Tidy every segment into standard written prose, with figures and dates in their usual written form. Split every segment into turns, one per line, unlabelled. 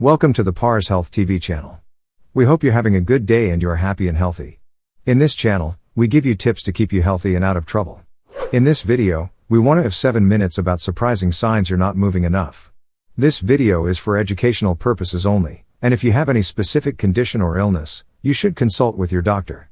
Welcome to the parshealthTV channel. We hope you're having a good day and you are happy and healthy. In this channel, we give you tips to keep you healthy and out of trouble. In this video, we want to have 7 minutes about surprising signs you're not moving enough. This video is for educational purposes only, and if you have any specific condition or illness, you should consult with your doctor.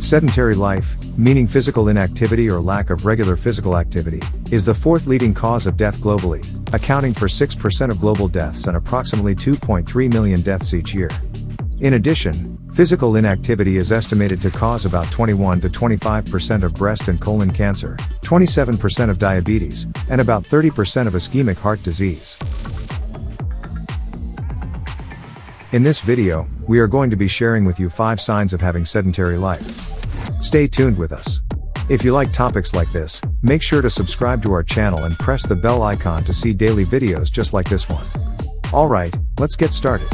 Sedentary life, meaning physical inactivity or lack of regular physical activity, is the fourth leading cause of death globally, accounting for 6% of global deaths and approximately 2.3 million deaths each year. In addition, physical inactivity is estimated to cause about 21 to 25% of breast and colon cancer, 27% of diabetes, and about 30% of ischemic heart disease. In this video, we are going to be sharing with you 5 signs of having sedentary life. Stay tuned with us. If you like topics like this, make sure to subscribe to our channel and press the bell icon to see daily videos just like this one. Alright, let's get started.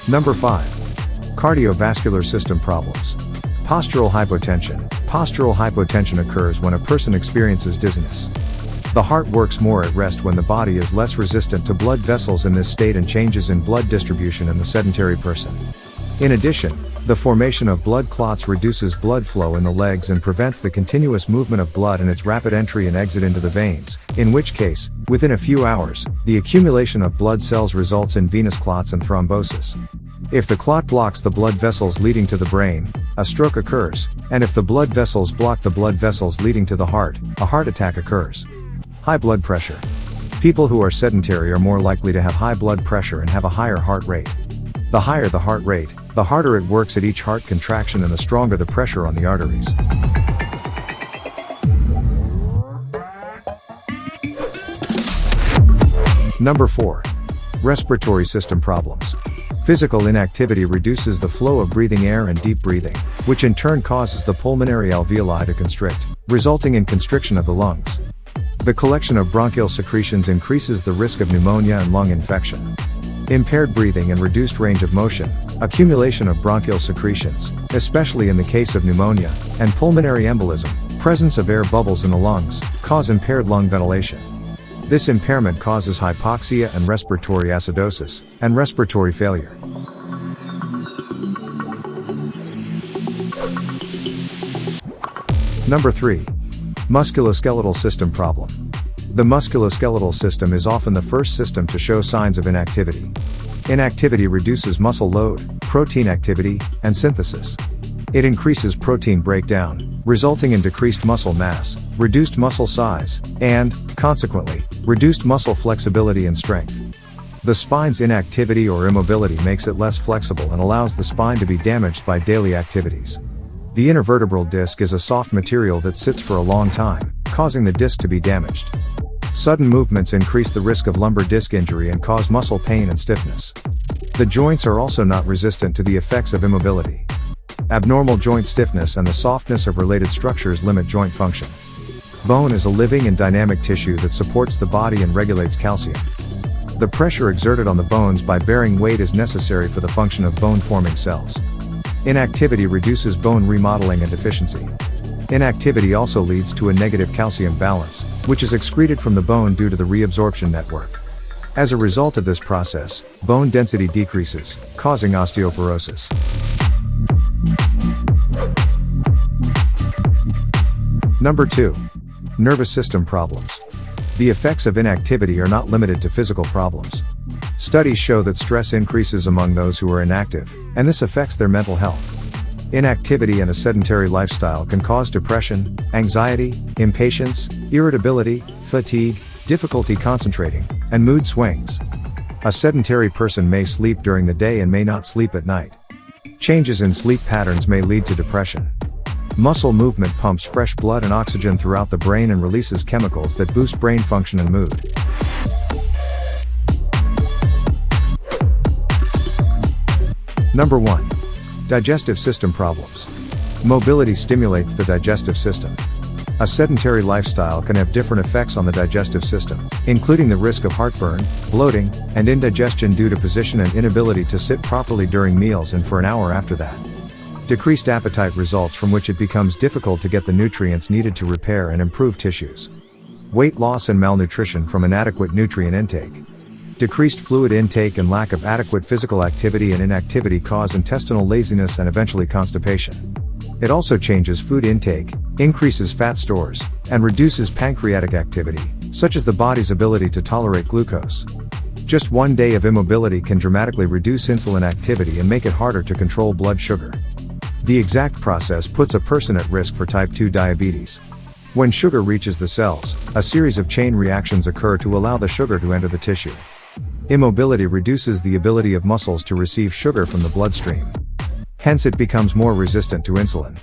Number 5. Cardiovascular system problems. Postural hypotension. Postural hypotension occurs when a person experiences dizziness. The heart works more at rest when the body is less resistant to blood vessels in this state and changes in blood distribution in the sedentary person. In addition, the formation of blood clots reduces blood flow in the legs and prevents the continuous movement of blood and its rapid entry and exit into the veins, in which case, within a few hours, the accumulation of blood cells results in venous clots and thrombosis. If the clot blocks the blood vessels leading to the brain, a stroke occurs, and if the blood vessels block the blood vessels leading to the heart, a heart attack occurs. High blood pressure. People who are sedentary are more likely to have high blood pressure and have a higher heart rate. The higher the heart rate, the harder it works at each heart contraction and the stronger the pressure on the arteries. Number 4. Respiratory system problems. Physical inactivity reduces the flow of breathing air and deep breathing, which in turn causes the pulmonary alveoli to constrict, resulting in constriction of the lungs. The collection of bronchial secretions increases the risk of pneumonia and lung infection. Impaired breathing and reduced range of motion, accumulation of bronchial secretions, especially in the case of pneumonia, and pulmonary embolism, presence of air bubbles in the lungs, cause impaired lung ventilation. This impairment causes hypoxia and respiratory acidosis, and respiratory failure. Number 3. Musculoskeletal system problem. The musculoskeletal system is often the first system to show signs of inactivity. Inactivity reduces muscle load, protein activity, and synthesis. It increases protein breakdown, resulting in decreased muscle mass, reduced muscle size, and, consequently, reduced muscle flexibility and strength. The spine's inactivity or immobility makes it less flexible and allows the spine to be damaged by daily activities. The intervertebral disc is a soft material that sits for a long time, causing the disc to be damaged. Sudden movements increase the risk of lumbar disc injury and cause muscle pain and stiffness. The joints are also not resistant to the effects of immobility. Abnormal joint stiffness and the softness of related structures limit joint function. Bone is a living and dynamic tissue that supports the body and regulates calcium. The pressure exerted on the bones by bearing weight is necessary for the function of bone-forming cells. Inactivity reduces bone remodeling and deficiency. Inactivity also leads to a negative calcium balance, which is excreted from the bone due to the reabsorption network. As a result of this process, bone density decreases, causing osteoporosis. Number 2. Nervous system problems. The effects of inactivity are not limited to physical problems. Studies show that stress increases among those who are inactive, and this affects their mental health. Inactivity and a sedentary lifestyle can cause depression, anxiety, impatience, irritability, fatigue, difficulty concentrating, and mood swings. A sedentary person may sleep during the day and may not sleep at night. Changes in sleep patterns may lead to depression. Muscle movement pumps fresh blood and oxygen throughout the brain and releases chemicals that boost brain function and mood. Number 1. Digestive system problems. Mobility stimulates the digestive system. A sedentary lifestyle can have different effects on the digestive system, including the risk of heartburn, bloating, and indigestion due to position and inability to sit properly during meals and for an hour after that. Decreased appetite results from which it becomes difficult to get the nutrients needed to repair and improve tissues. Weight loss and malnutrition from inadequate nutrient intake. Decreased fluid intake and lack of adequate physical activity and inactivity cause intestinal laziness and eventually constipation. It also changes food intake, increases fat stores, and reduces pancreatic activity, such as the body's ability to tolerate glucose. Just one day of immobility can dramatically reduce insulin activity and make it harder to control blood sugar. The exact process puts a person at risk for type 2 diabetes. When sugar reaches the cells, a series of chain reactions occur to allow the sugar to enter the tissue. Immobility reduces the ability of muscles to receive sugar from the bloodstream. Hence it becomes more resistant to insulin.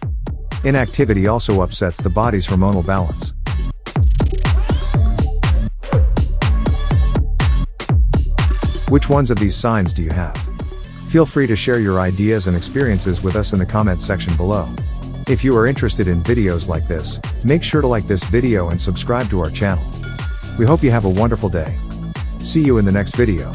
Inactivity also upsets the body's hormonal balance. Which ones of these signs do you have? Feel free to share your ideas and experiences with us in the comments section below. If you are interested in videos like this, make sure to like this video and subscribe to our channel. We hope you have a wonderful day. See you in the next video.